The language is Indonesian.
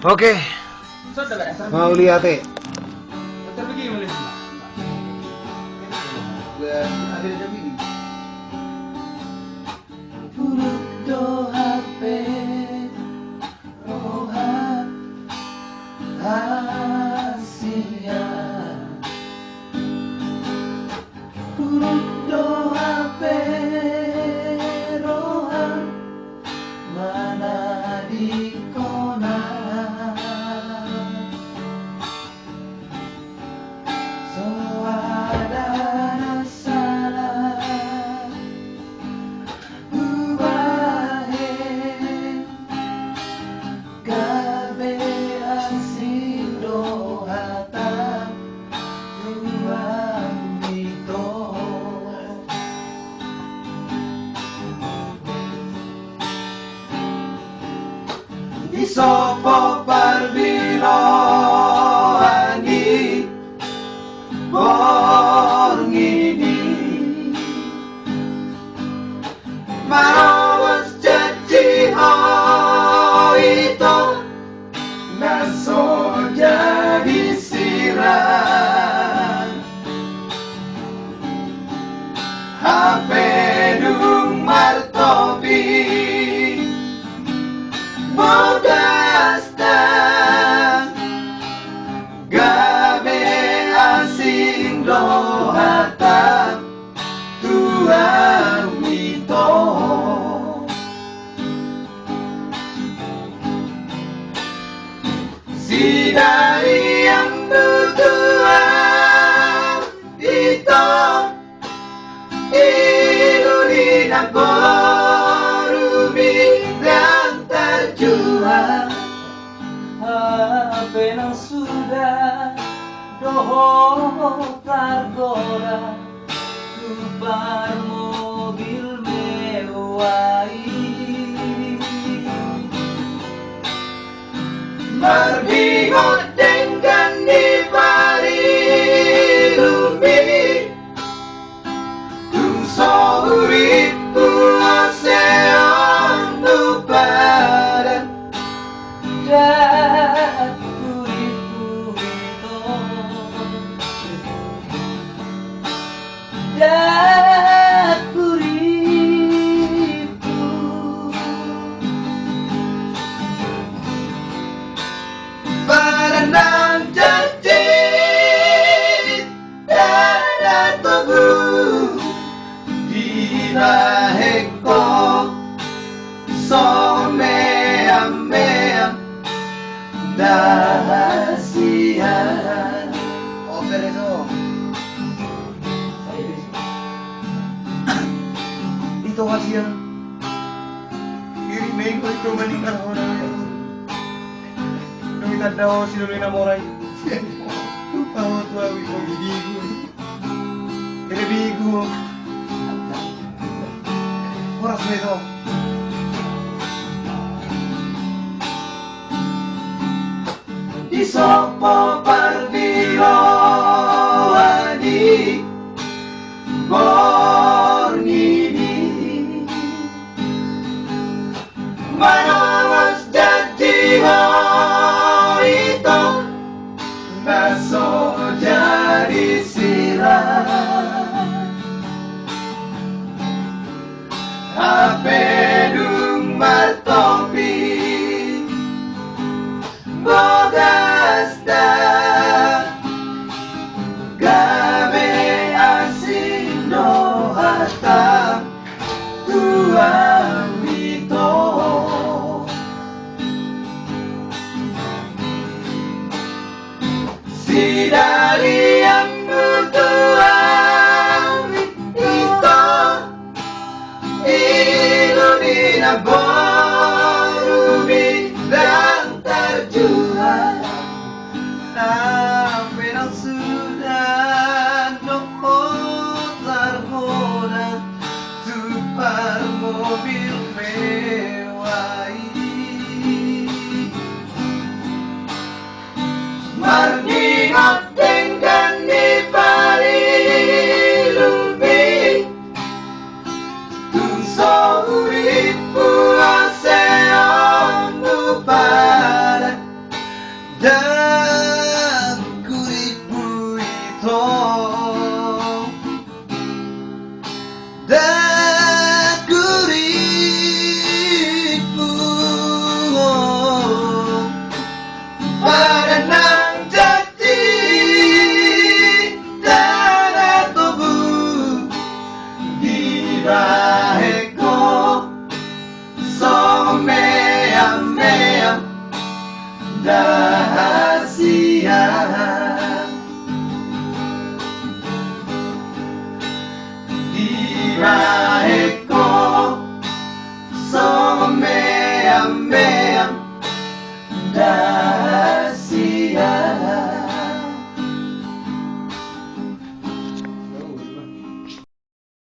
Oke, mau lihat eh. Sopo parbilo ani borngini mawas janji itu naso jadi sirah HP dung martobi modasta gabe asing dohata tuang mito si dari yang bertuah itu iluninan HP nang sudah doho targora lubar mobil mewah Marbingot dengan di parilumi Tung sohuri pulau seon luparan Baranang janji dada tubuh dinaheko someam-meam dahasian Oke Rezo itu hasil kirimin ko ito manikar ko na nung itadaw sinuloy na moray pawat-wawi ko bibigo binibigo oras na ito Isopo parbilo ani borngini manawas janji itu naso jadi sirah HP dung martopi modasta gabe asing dohata tuang mito si dari yang bertuang itu ilunina borumi dan terjual